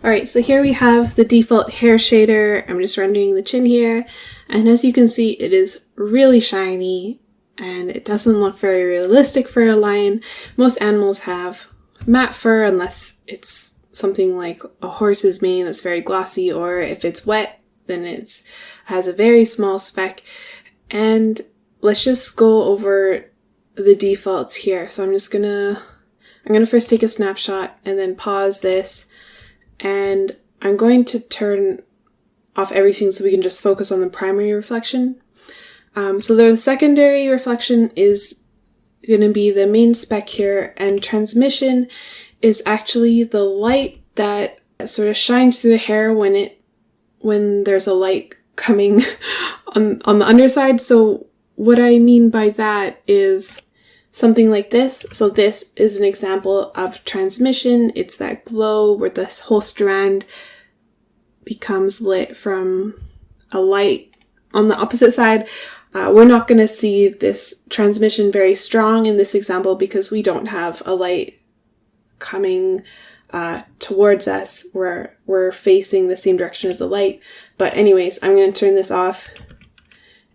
Alright, so here we have the default hair shader. I'm just rendering the chin here, and as you can see, it is really shiny and it doesn't look very realistic for a lion. Most animals have matte fur unless it's something like a horse's mane that's very glossy, or if it's wet then it has a very small speck. And let's just go over the defaults here. So I'm gonna first take a snapshot and then pause this, and I'm going to turn off everything so we can just focus on the primary reflection. So the secondary reflection is going to be the main spec here, and transmission is actually the light that sort of shines through the hair when there's a light coming on the underside. So what I mean by that is something like this. So this is an example of transmission. It's that glow where this whole strand becomes lit from a light on the opposite side. We're not going to see this transmission very strong in this example because we don't have a light coming towards us. We're facing the same direction as the light. But anyways, I'm going to turn this off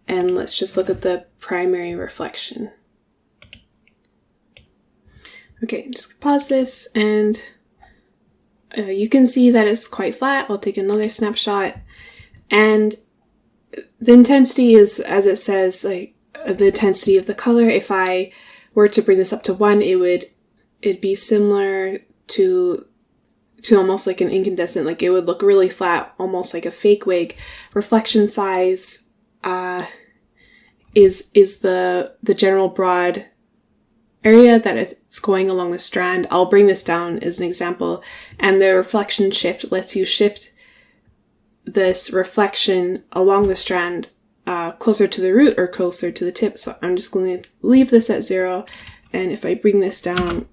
and let's just look at the primary reflection. Okay, just pause this, and you can see that it's quite flat. I'll take another snapshot, and the intensity is, as it says, like the intensity of the color. If I were to bring this up to 1, it'd be similar to almost like an incandescent. Like it would look really flat, almost like a fake wig. Reflection size is the general broad area that it's going along the strand. I'll bring this down as an example, and the reflection shift lets you shift this reflection along the strand closer to the root or closer to the tip. So I'm just going to leave this at 0, and if I bring this down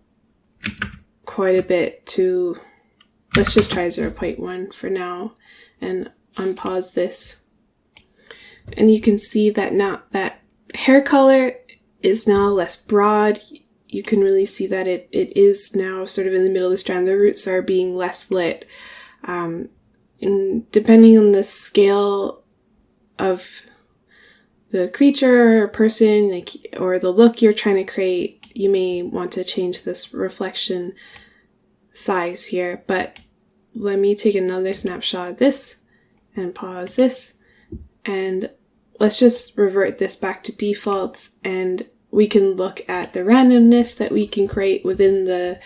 quite a bit to, let's just try 0.1 for now and unpause this, and you can see that now that hair color is now less broad. You can really see that it is now sort of in the middle of the strand. The roots are being less lit. And depending on the scale of the creature or person, like, or the look you're trying to create, you may want to change this reflection size here. But let me take another snapshot of this and pause this, and let's just revert this back to defaults, and we can look at the randomness that we can create within the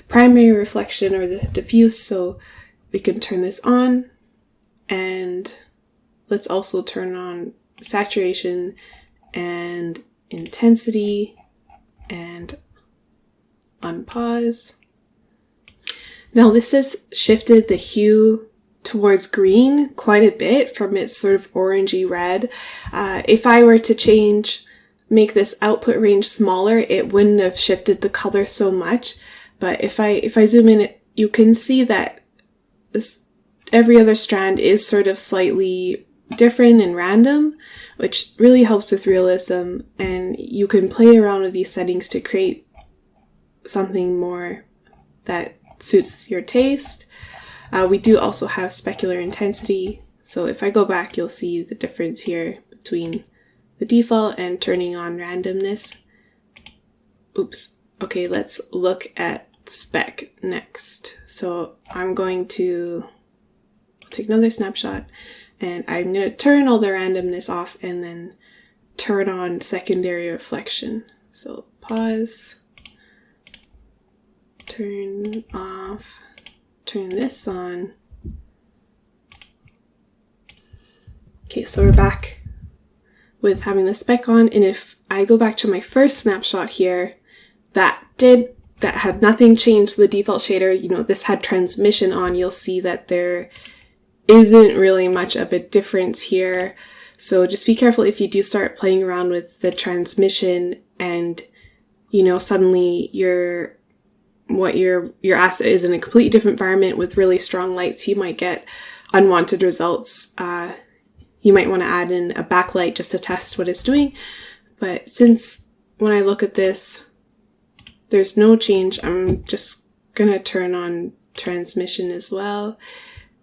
primary reflection or the diffuse. So we can turn this on, and let's also turn on saturation and intensity and unpause. Now this has shifted the hue towards green quite a bit from its sort of orangey red. If I were to make this output range smaller, it wouldn't have shifted the color so much. But if I zoom in, you can see that every other strand is sort of slightly different and random, which really helps with realism. And you can play around with these settings to create something more that suits your taste. We do also have specular intensity. So if I go back, you'll see the difference here between the default and turning on randomness. Oops. Okay, let's look at spec next. So I'm going to take another snapshot, and I'm going to turn all the randomness off and then turn on secondary reflection. So pause, turn off, turn this on. Okay, so we're back with having the spec on, and if I go back to my first snapshot here, that had nothing changed to the default shader. This had transmission on. You'll see that there isn't really much of a difference here. So just be careful if you do start playing around with the transmission and suddenly your asset is in a completely different environment with really strong lights. You might get unwanted results. You might want to add in a backlight just to test what it's doing. But since when I look at this, there's no change, I'm just gonna turn transmission as well.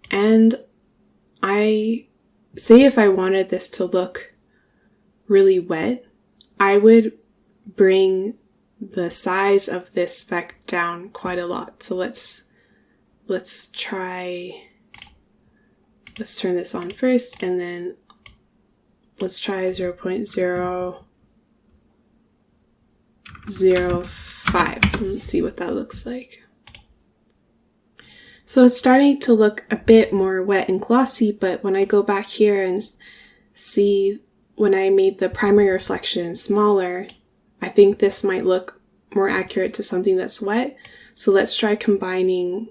And I say if I wanted this to look really wet, I would bring the size of this speck down quite a lot. So let's turn this on first, and then let's try 0.005. Let's see what that looks like. So it's starting to look a bit more wet and glossy, but when I go back here and see when I made the primary reflection smaller, I think this might look more accurate to something that's wet. So let's try combining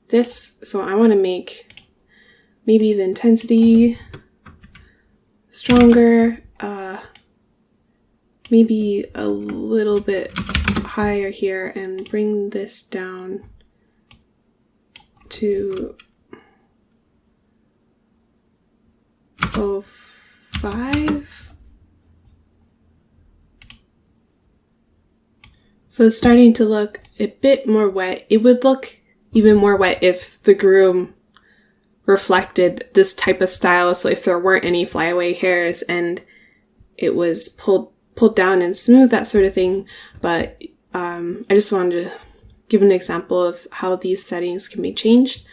this. So I want to make maybe the intensity stronger, maybe a little bit higher here, and bring this down to 0.05. So it's starting to look a bit more wet. It would look even more wet if the groom reflected this type of style. So if there weren't any flyaway hairs and it was pulled down and smooth, that sort of thing. But I just wanted to give an example of how these settings can be changed.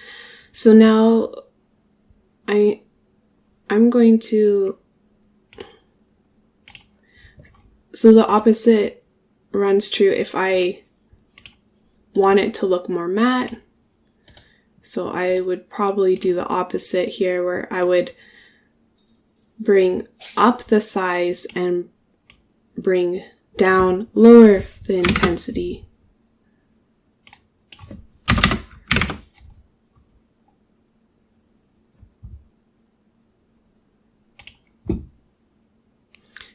So now I'm going to, so the opposite runs true if I want it to look more matte. So I would probably do the opposite here, where I would bring up the size and bring down, lower the intensity.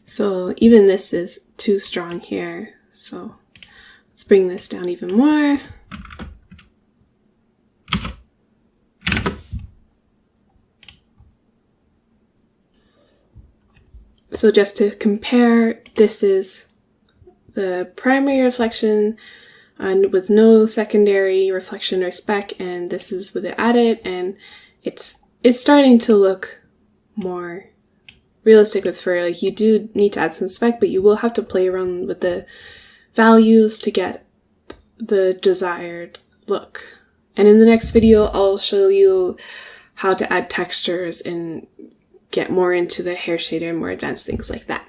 So even this is too strong here. So let's bring this down even more. So just to compare, this is the primary reflection and with no secondary reflection or speck, and this is with it added, and it's starting to look more realistic with fur. Like, you do need to add some speck, but you will have to play around with the values to get the desired look. And in the next video, I'll show you how to add textures and get more into the hair shader and more advanced things like that.